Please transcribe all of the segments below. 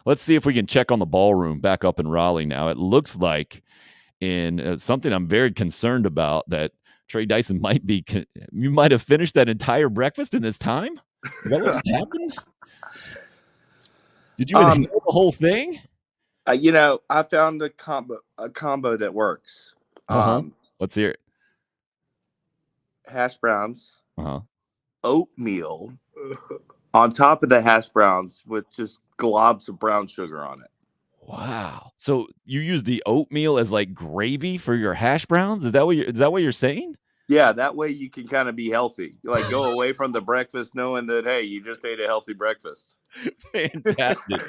let's see if we can check on the ballroom back up in Raleigh now. It looks like in something I'm very concerned about that Trey Dyson you might have finished that entire breakfast in this time. Is that what just happened? Did you inhale the whole thing? I found a combo that works. Let's hear it. Hash browns, Uh-huh. oatmeal on top of the hash browns with just globs of brown sugar on it. Wow. So you use the oatmeal as like gravy for your hash browns? Is that what you're saying? Yeah, that way you can kind of be healthy. Like go away from the breakfast knowing that, hey, you just ate a healthy breakfast. Fantastic.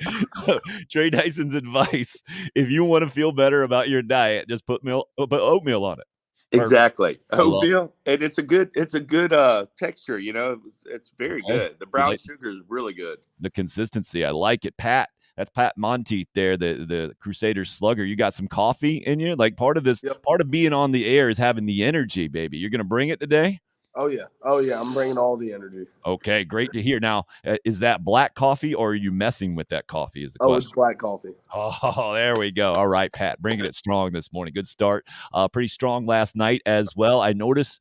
So Trey Dyson's advice, if you want to feel better about your diet, just put oatmeal on it. Exactly. Oatmeal. And it's a good texture, it's very good. The brown sugar is really good. The consistency. I like it. Pat, that's Pat Monteith there, the Crusaders slugger. You got some coffee in you? Like part of being on the air is having the energy, baby. You're going to bring it today? Oh, yeah. I'm bringing all the energy. Okay, great to hear. Now, is that black coffee or are you messing with that coffee is the question? It's black coffee. Oh, there we go. All right, Pat, bringing it strong this morning. Good start. Pretty strong last night as well. I noticed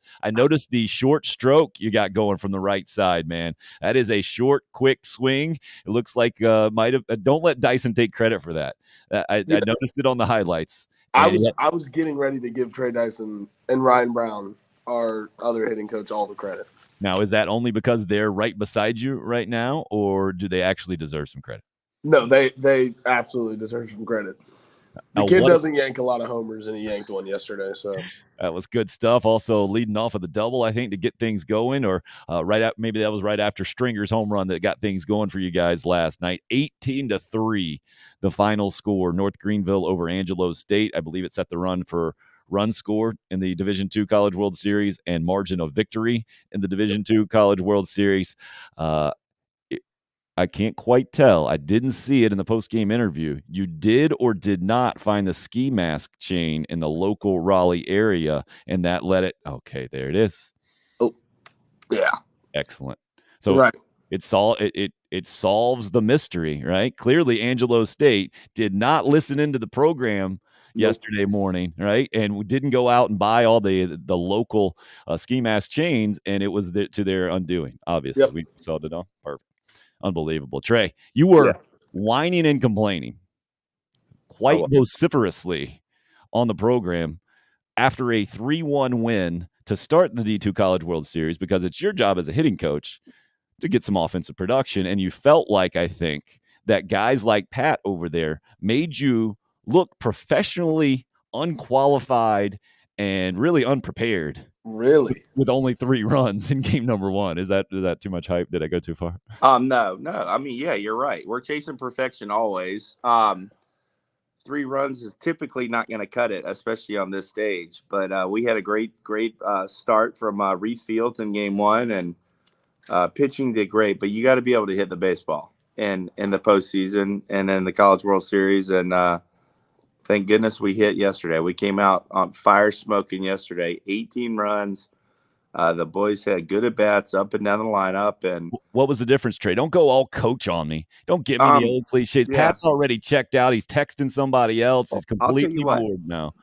the short stroke you got going from the right side, man. That is a short, quick swing. It looks like might have. Don't let Dyson take credit for that. I noticed it on the highlights. I was getting ready to give Trey Dyson and Ryan Brown, our other hitting coach, all the credit. Now, is that only because they're right beside you right now, or do they actually deserve some credit? No, they absolutely deserve some credit. The kid doesn't yank a lot of homers, and he yanked one yesterday. So that was good stuff. Also leading off with a double, I think, to get things going, or maybe that was right after Stringer's home run that got things going for you guys last night. 18-3, the final score. North Greenville over Angelo State. I believe it set the run score in the Division II College World Series and margin of victory in the Division II College World Series. I can't quite tell. I didn't see it in the post-game interview. You did or did not find the ski mask chain in the local Raleigh area, and that let it. Okay, there it is. Oh, yeah. Excellent. So right. It solves the mystery, right? Clearly, Angelo State did not listen into the program yesterday morning, right? And didn't go out and buy all the local ski mask chains, and it was to their undoing. Obviously, we saw it on. Perfect. Unbelievable. Trey, you were whining and complaining quite vociferously on the program after a 3-1 win to start the D2 College World Series, because it's your job as a hitting coach to get some offensive production. And you felt like, I think, that guys like Pat over there made you look professionally unqualified and really unprepared. Really? With only 3 runs in game number 1. Is that too much hype? Did I go too far? No. I mean, yeah, you're right. We're chasing perfection always. 3 runs is typically not going to cut it, especially on this stage. But we had a great start from Reese Fields in game 1, and pitching did great. But you got to be able to hit the baseball in the postseason and in the College World Series. And thank goodness we hit yesterday. We came out on fire smoking yesterday. 18 runs. The boys had good at-bats up and down the lineup. And what was the difference, Trey? Don't go all coach on me. Don't give me the old cliches. Yeah. Pat's already checked out. He's texting somebody else. He's completely bored now.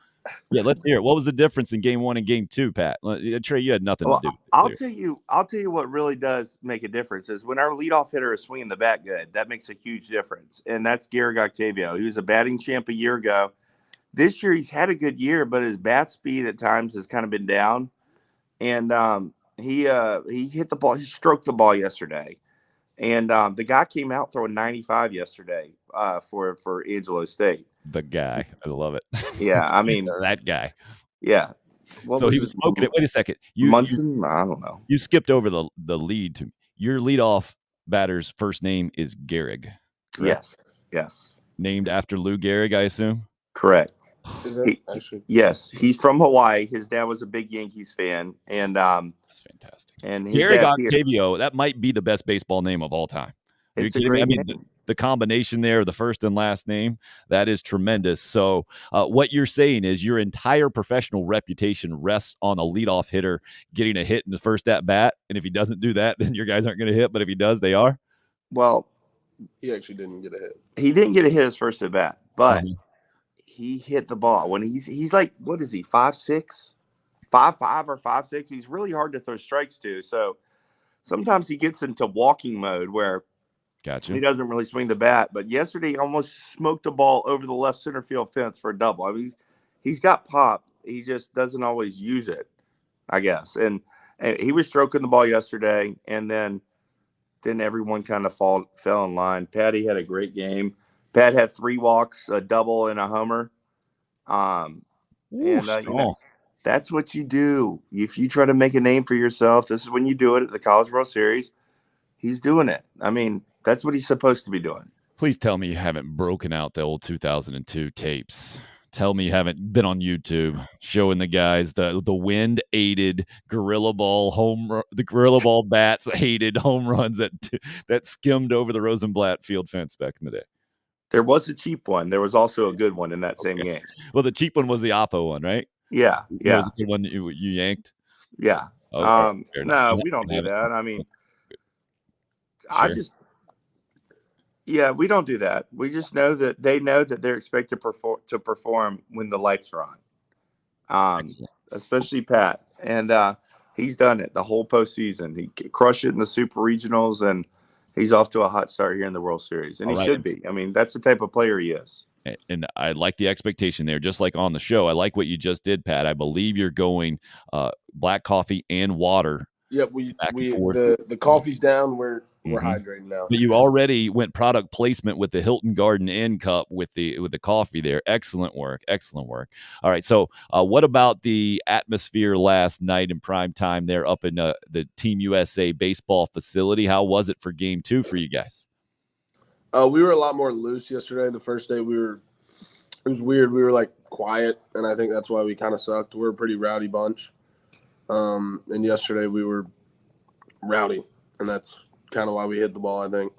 Yeah, let's hear it. What was the difference in game 1 and game 2, Pat? Trey, you had nothing to do with it. I'll tell you what really does make a difference is when our leadoff hitter is swinging the bat good. That makes a huge difference, and that's Garrick Octavio. He was a batting champ a year ago. This year he's had a good year, but his bat speed at times has kind of been down. And he hit the ball. He stroked the ball yesterday, and the guy came out throwing 95 yesterday for Angelo State. The guy, I love it. Yeah, I mean that guy. Yeah. So he was smoking it. Wait a second. Munson? I don't know. You skipped over the lead to me. Your leadoff batter's first name is Gehrig. Yes. Named after Lou Gehrig, I assume. Correct. Is that actually? Yes, he's from Hawaii. His dad was a big Yankees fan, and that's fantastic. And Garrick Octavio, that might be the best baseball name of all time. It's a great name. The combination there, the first and last name, that is tremendous. So what you're saying is your entire professional reputation rests on a leadoff hitter getting a hit in the first at bat, and if he doesn't do that, then your guys aren't going to hit. But if he does, they are. Well, He actually didn't get a hit. He didn't get a hit his first at bat, but he hit the ball. When he's like, what is he, 5'6", 5'5" or 5'6"? He's really hard to throw strikes to. So sometimes he gets into walking mode where he doesn't really swing the bat. But yesterday he almost smoked the ball over the left center field fence for a double. I mean, he's got pop. He just doesn't always use it, I guess. And he was stroking the ball yesterday, and then everyone kind of fell in line. Patty had a great game. Pat had 3 walks, a double, and a homer. That's what you do. If you try to make a name for yourself, this is when you do it at the College World Series. He's doing it. I mean, that's what he's supposed to be doing. Please tell me you haven't broken out the old 2002 tapes. Tell me you haven't been on YouTube showing the guys the wind-aided gorilla ball bats aided home runs that skimmed over the Rosenblatt field fence back in the day. There was a cheap one. There was also a good one in that same game. Well, the cheap one was the Oppo one, right? Yeah. That was a good one you yanked? Yeah. Okay, no, we don't do that. I mean, sure. We don't do that. We just know that they know that they're expected to perform when the lights are on. Especially Pat. And he's done it the whole postseason. He crushed it in the Super Regionals, and he's off to a hot start here in the World Series. And he should be. I mean, that's the type of player he is. And I like the expectation there, just like on the show. I like what you just did, Pat. I believe you're going black coffee and water. Yep, the coffee's down. We're hydrating now. But you already went product placement with the Hilton Garden Inn cup with the coffee there. Excellent work. All right, so what about the atmosphere last night in prime time there up in the Team USA baseball facility? How was it for Game 2 for you guys? We were a lot more loose yesterday. The first day it was weird. We were like quiet, and I think that's why we kind of sucked. We're a pretty rowdy bunch. And yesterday we were rowdy, and that's kind of why we hit the ball, I think.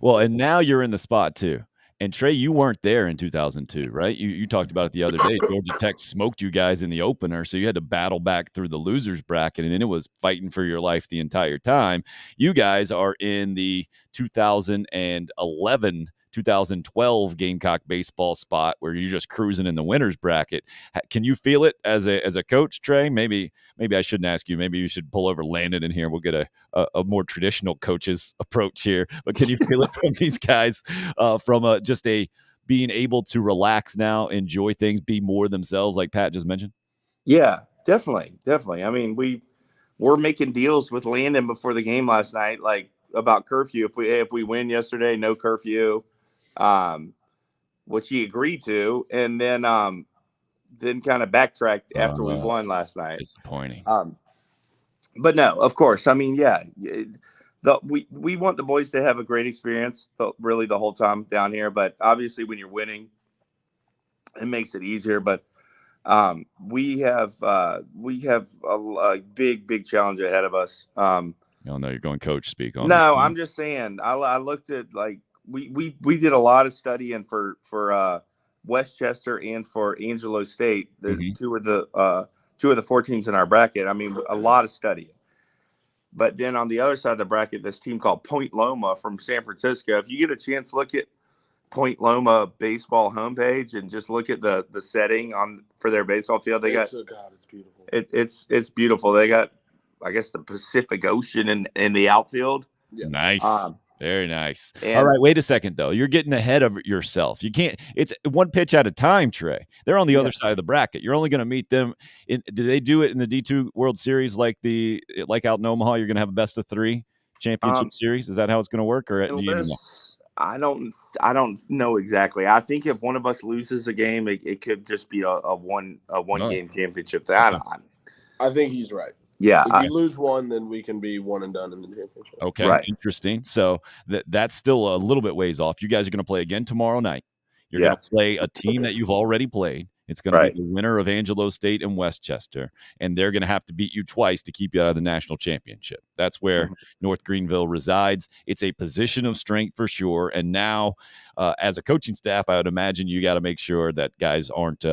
Well, and now you're in the spot too. And Trey, you weren't there in 2002, right? You talked about it the other day. Georgia Tech smoked you guys in the opener, so you had to battle back through the losers bracket, and then it was fighting for your life the entire time. You guys are in the 2012 Gamecock baseball spot where you're just cruising in the winners bracket. Can you feel it as a coach, Trey? Maybe I shouldn't ask you. Maybe you should pull over Landon in here. We'll get a more traditional coach's approach here. But can you feel it from these guys from just being able to relax now, enjoy things, be more themselves, like Pat just mentioned? Yeah, definitely. I mean, we're making deals with Landon before the game last night, like about curfew. If we win yesterday, no curfew. Which he agreed to, and then kind of backtracked after we won last night. Disappointing. But no, of course. I mean, we want the boys to have a great experience, really the whole time down here. But obviously, when you're winning, it makes it easier. But we have a big challenge ahead of us. No, you're going coach speak on. No, I'm just saying. I looked at like. We did a lot of studying for Westchester and for Angelo St, two of the 4 teams in our bracket. I mean, a lot of studying. But then on the other side of the bracket, this team called Point Loma from San Francisco. If you get a chance, look at Point Loma baseball homepage and just look at the setting for their baseball field. It's beautiful. It's beautiful. They got, I guess, the Pacific Ocean in the outfield. Yeah. Nice. Very nice. All right, wait a second, though. You're getting ahead of yourself. You can't – it's one pitch at a time, Trey. They're on the other side of the bracket. You're only going to meet them – do they do it in the D2 World Series like out in Omaha? You're going to have a best-of-3 championship series? Is that how it's going to work? Or do you know? I don't know exactly. I think if one of us loses a game, it could just be a one-game championship. I think he's right. Yeah. If you lose one, then we can be one and done in the championship. Okay, right. Interesting. So that's still a little bit ways off. You guys are going to play again tomorrow night. You're going to play a team that you've already played. It's going to be the winner of Angelo St and Westchester, and they're going to have to beat you twice to keep you out of the national championship. That's where North Greenville resides. It's a position of strength for sure. And now, as a coaching staff, I would imagine you got to make sure that guys aren't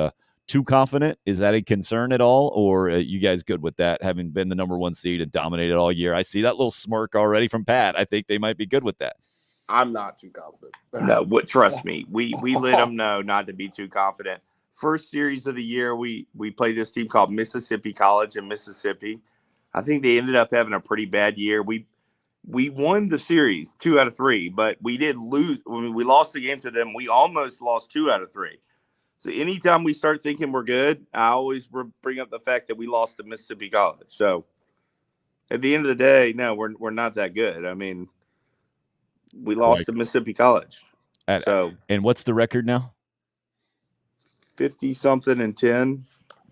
too confident. Is that a concern at all, or you guys good with that, having been the number 1 seed and dominated all year? I see that little smirk already from Pat. I think they might be good with that. I'm not too confident. No, trust me. We let them know not to be too confident. First series of the year, we played this team called Mississippi College in Mississippi. I think they ended up having a pretty bad year. We won the series 2 out of 3, but we did lose. When we lost the game to them, we almost lost 2 out of 3. So anytime we start thinking we're good, I always bring up the fact that we lost to Mississippi College. So at the end of the day, no, we're not that good. I mean, we lost to Mississippi College. And what's the record now? 50-something and 10.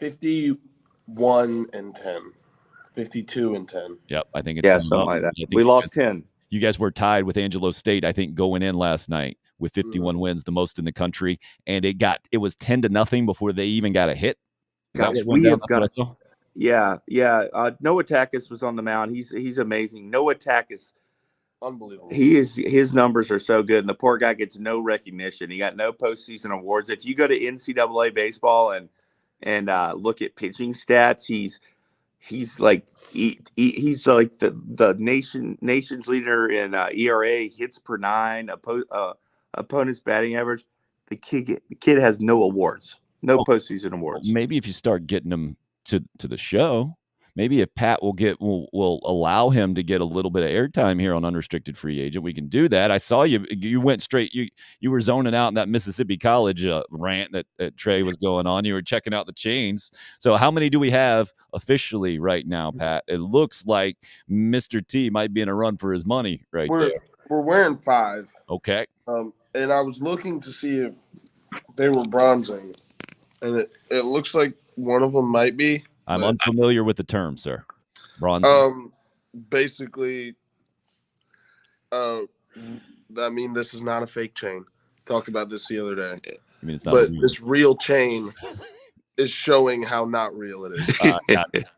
51-10. 52-10. Yep, I think it's something like that. We lost 10. You guys were tied with Angelo State, I think, going in last night with 51 wins, the most in the country, and it was 10-0 before they even got a hit. Gosh, we have got Yeah. Noah Takis was on the mound. He's amazing. Noah Takis, unbelievable. His numbers are so good, and the poor guy gets no recognition. He got no postseason awards. If you go to NCAA baseball and look at pitching stats, he's like the nation's leader in ERA, hits per 9, opponent's batting average. The kid has no awards, no postseason awards. Maybe if you start getting him to the show, maybe if Pat will allow him to get a little bit of airtime here on Unrestricted Free Agent, we can do that. I saw you went straight. You were zoning out in that Mississippi College rant that Trey was going on. You were checking out the chains. So how many do we have officially right now, Pat? It looks like Mr. T might be in a run for his money there. We're wearing 5. Okay. And I was looking to see if they were bronzing, and it looks like one of them might be. I'm unfamiliar with the term, sir. Bronzing. Basically, I mean, this is not a fake chain. Talked about this the other day. I mean, it's not but this real chain is showing how not real it is.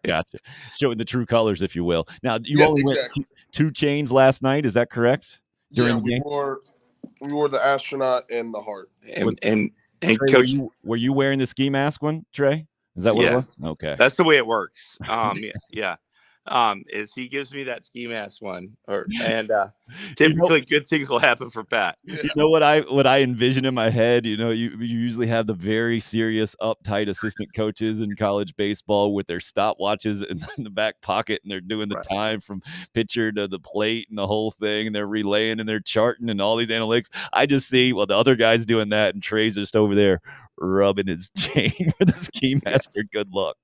Gotcha. Showing the true colors, if you will. Now, you only went 2 chains last night. Is that correct? During the game? We wore the astronaut and the heart. And Trey, Coach, were you wearing the ski mask one, Trey? Is that what it was? Okay. That's the way it works. Yeah. Is he gives me that ski mask one, typically good things will happen for Pat. You know what I envision in my head? You usually have the very serious, uptight assistant coaches in college baseball with their stopwatches in the back pocket, and they're doing the time from pitcher to the plate and the whole thing, and they're relaying and they're charting and all these analytics. I just see the other guy's doing that, and Trey's just over there rubbing his chain with a ski mask for good luck.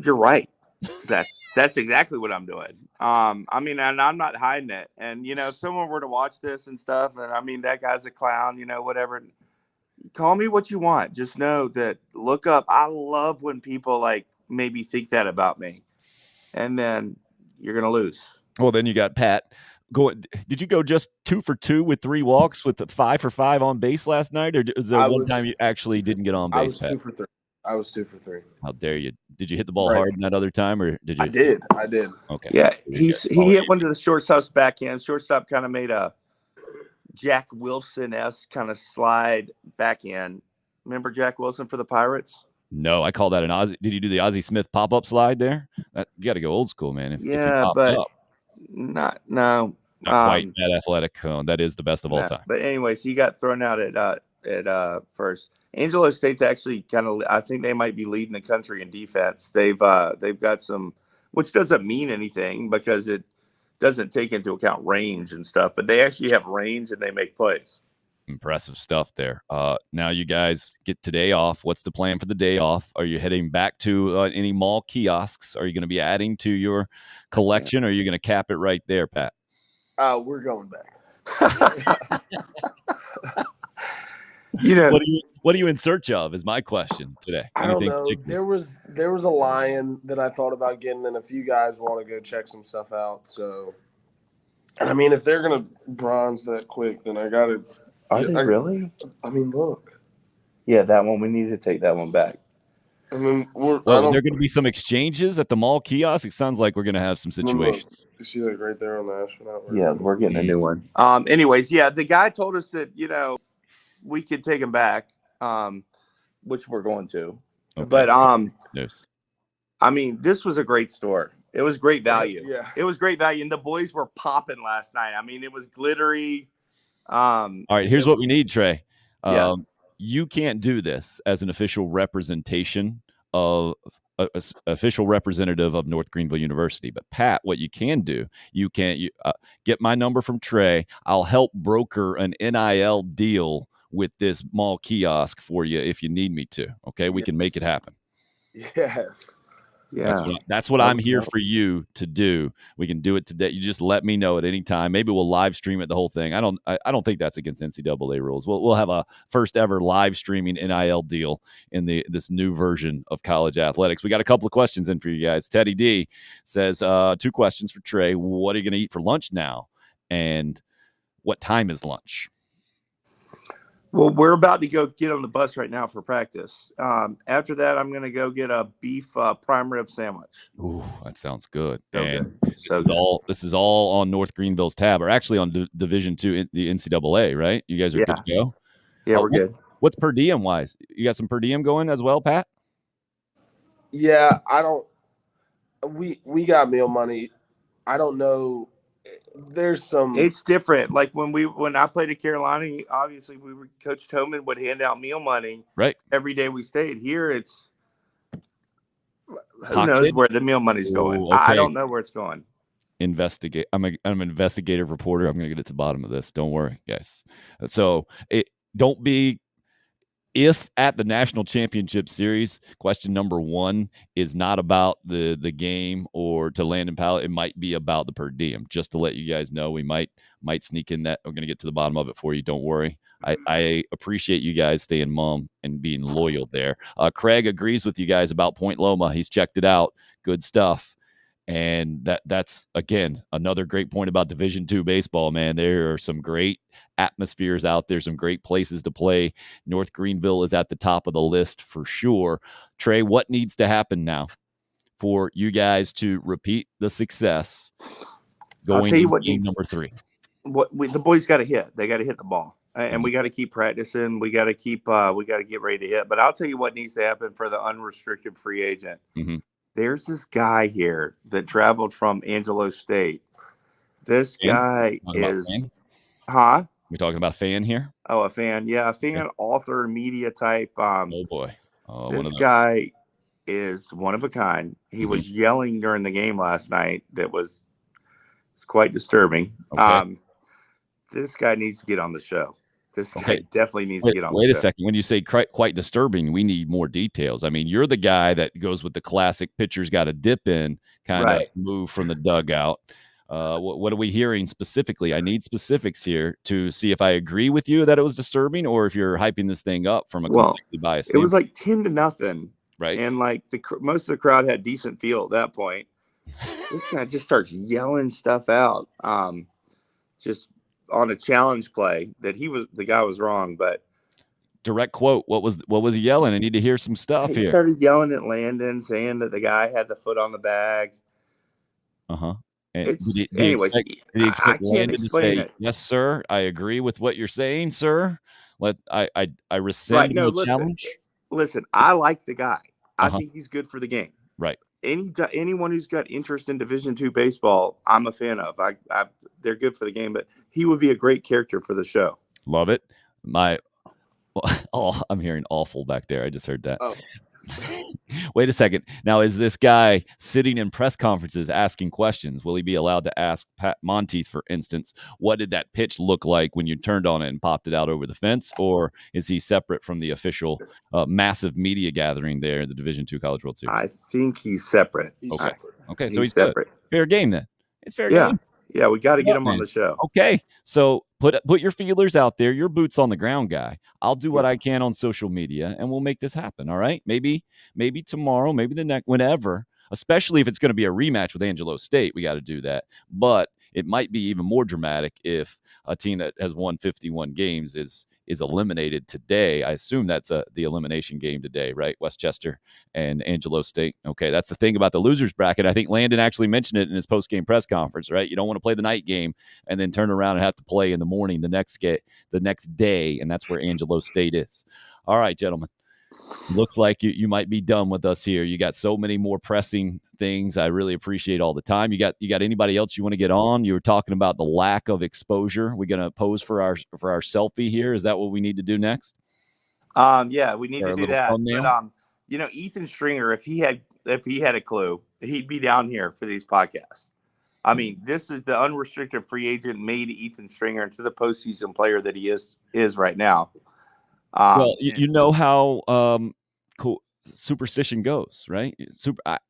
You're right. That's exactly what I'm doing. I mean, and I'm not hiding it. And if someone were to watch this and stuff, and I mean that guy's a clown, whatever. Call me what you want. Just know that look up. I love when people maybe think that about me, and then you're gonna lose. Well, then you got Pat. Did you go just 2 for 2 with 3 walks with the 5 for 5 on base last night, or was there one time you actually didn't get on base? I was 2 for 3. I was 2 for 3. How dare you? Did you hit the ball hard in that other time, or did you? I did. Okay. Yeah, he hit one to the shortstop's backhand. Shortstop kind of made a Jack Wilson-esque kind of slide backhand. Remember Jack Wilson for the Pirates? No, I call that an Ozzie. Did you do the Ozzie Smith pop-up slide there? You got to go old school, man. If but not quite that athletic. That is the best of all time. But anyways, he got thrown out at first. Angelo State's actually I think they might be leading the country in defense. They've got some, which doesn't mean anything because it doesn't take into account range and stuff, but they actually have range and they make plays. Impressive stuff there. Now you guys get today off. What's the plan for the day off? Are you heading back to any mall kiosks? Are you going to be adding to your collection, or are you going to cap it right there, Pat? We're going back. What are you in search of is my question today. I don't know. There was a lion that I thought about getting, and a few guys want to go check some stuff out. So, and I mean, if they're gonna bronze that quick, then I gotta. Are they really? I mean, look. Yeah, that one. We need to take that one back. I mean, there are going to be some exchanges at the mall kiosk. It sounds like we're going to have some situations. You see that right there on the astronaut? Yeah, we're getting a new one. Anyways, the guy told us that we could take him back, which we're going to. Okay. But yes. I mean, this was a great store. It was great value. Yeah. It was great value. And the boys were popping last night. I mean, it was glittery. All right, here's what we need, Trey. Yeah. You can't do this as an official representation of official representative of North Greenville University. But Pat, what you can do, you get my number from Trey. I'll help broker an NIL deal with this mall kiosk for you if you need me to. Okay, we can make it happen. Yes. Yeah. That's what I'm here for you to do. We can do it today. You just let me know at any time. Maybe we'll live stream it, the whole thing. I don't think that's against NCAA rules. We'll have a first ever live streaming NIL deal in this new version of college athletics. We got a couple of questions in for you guys. Teddy D says 2 questions for Trey. What are you going to eat for lunch now? And what time is lunch? Well, we're about to go get on the bus right now for practice. After that, I'm going to go get a beef prime rib sandwich. Ooh, that sounds good. So and good. This is all on North Greenville's tab, or actually on Division II, the NCAA, right? You guys are good to go? Yeah, we're good. What's per diem wise? You got some per diem going as well, Pat? Yeah, we got meal money. I don't know. There's some. It's different. Like when I played at Carolina, obviously Coach Toman would hand out meal money right every day we stayed. Here, it's who knows where the meal money's going. Okay. I don't know where it's going. Investigate. I'm an investigative reporter. I'm going to get to the bottom of this. Don't worry, guys. So don't be. If at the national championship series, question number 1 is not about the game or to Landon Pallet, it might be about the per diem. Just to let you guys know, we might sneak in that. We're going to get to the bottom of it for you. Don't worry. I appreciate you guys staying mum and being loyal there. Craig agrees with you guys about Point Loma. He's checked it out. Good stuff. And that's again another great point about Division II baseball, man. There are some great atmospheres out there, some great places to play. North Greenville is at the top of the list for sure. Trey, what needs to happen now for you guys to repeat the success going to game number 3? The boys got to hit. They got to hit the ball, and we got to keep practicing. We got to keep. We got to get ready to hit. But I'll tell you what needs to happen for the unrestricted free agent. Mm-hmm. There's this guy here that traveled from Angelo State. This guy is, huh? We're talking about a fan here? Oh, a fan. Yeah, a fan, author, media type. Oh, boy. This guy is one of a kind. He was yelling during the game last night. It's quite disturbing. Okay. This guy needs to get on the show. This guy definitely needs to get on the show. Wait a second. When you say quite disturbing, we need more details. I mean, you're the guy that goes with the classic pitcher's got to dip in kind of move from the dugout. What are we hearing specifically? I need specifics here to see if I agree with you that it was disturbing or if you're hyping this thing up from a completely biased standpoint. It was like 10-0. Right. And like most of the crowd had decent feel at that point. This guy just starts yelling stuff out. Just on a challenge play that the guy was wrong, but direct quote. What was he yelling? I need to hear some stuff here. He started yelling at Landon, saying that the guy had the foot on the bag. Did he expect Landon to say, "Yes, sir, I agree with what you're saying, sir"? I rescind the challenge. Listen, I like the guy. I think he's good for the game. Right. Anyone who's got interest in Division II baseball, I'm a fan of. They're good for the game, but he would be a great character for the show. Love it. I'm hearing awful back there. I just heard that. Oh. Wait a second. Now, is this guy sitting in press conferences asking questions? Will he be allowed to ask Pat Monteith, for instance, what did that pitch look like when you turned on it and popped it out over the fence? Or is he separate from the official massive media gathering there in the Division II College World Series? I think he's separate. Okay, so he's separate. Fair game then. It's fair game. Yeah, we got to get him on the show. Okay, so put your feelers out there. You're boots on the ground guy. I'll do what I can on social media, and we'll make this happen. All right? Maybe tomorrow, maybe the next, whenever. Especially if it's going to be a rematch with Angelo State, we got to do that. But it might be even more dramatic if a team that has won 51 games is eliminated today. I assume that's the elimination game today, right? Westchester and Angelo State. Okay, that's the thing about the losers bracket. I think Landon actually mentioned it in his post-game press conference, right? You don't want to play the night game and then turn around and have to play in the morning the next day, and that's where Angelo State is. All right, gentlemen. looks like you might be done with us here. You got so many more pressing things. I really appreciate all the time. You got anybody else you want to get on? You were talking about the lack of exposure. We're gonna pose for our selfie here. Is that what we need to do next? Yeah, we need For to our do little that. thumbnail? But Ethan Stringer, if he had a clue, he'd be down here for these podcasts. I mean, this is the unrestricted free agent made Ethan Stringer into the postseason player that he is right now. Well, you know how cool superstition goes, right?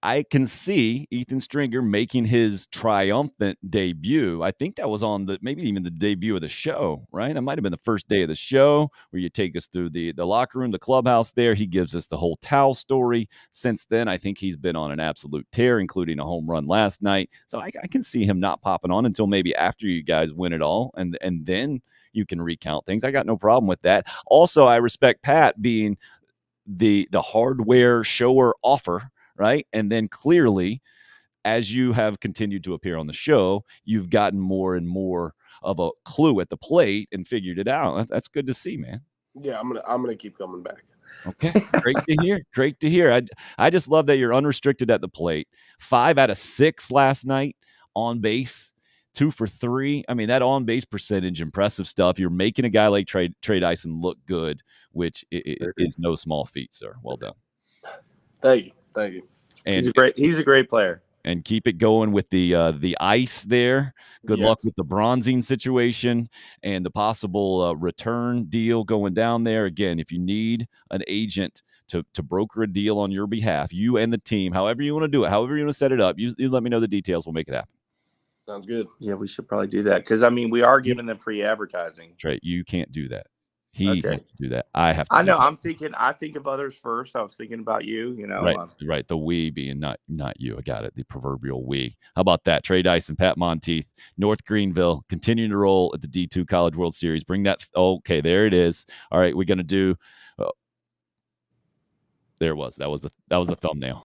I can see Ethan Stringer making his triumphant debut. I think that was on maybe even the debut of the show, right? That might have been the first day of the show where you take us through the locker room, the clubhouse there. He gives us the whole towel story. Since then, I think he's been on an absolute tear, including a home run last night. So I can see him not popping on until maybe after you guys win it all, and then you can recount things. I got no problem with that. Also, I respect Pat being the hardware shower offer, right? And then clearly, as you have continued to appear on the show, you've gotten more and more of a clue at the plate and figured it out. That's good to see, man. Yeah, I'm gonna keep coming back. Okay, great to hear. Great to hear. I just love that you're unrestricted at the plate. 5 out of 6 last night on base. 2 for 3. I mean, that on base percentage, impressive stuff. You're making a guy like Trey Dyson look good, which is no small feat, sir. Well done. Thank you. And he's a great player. And keep it going with the ice there. Good luck with the bronzing situation and the possible return deal going down there. Again, if you need an agent to broker a deal on your behalf, you and the team, however you want to do it, however you want to set it up, you let me know the details. We'll make it happen. Sounds good. Yeah, we should probably do that because, I mean, we are giving them free advertising. Trey, you can't do that. He has to do that. I have to. I know. I think of others first. I was thinking about you, Right. The we being not you. I got it. The proverbial we. How about that? Trey Dyson, Pat Monteith, North Greenville, continuing to roll at the D2 College World Series. Bring that. Okay, there it is. All right, we're going to do. There it was. That was the thumbnail.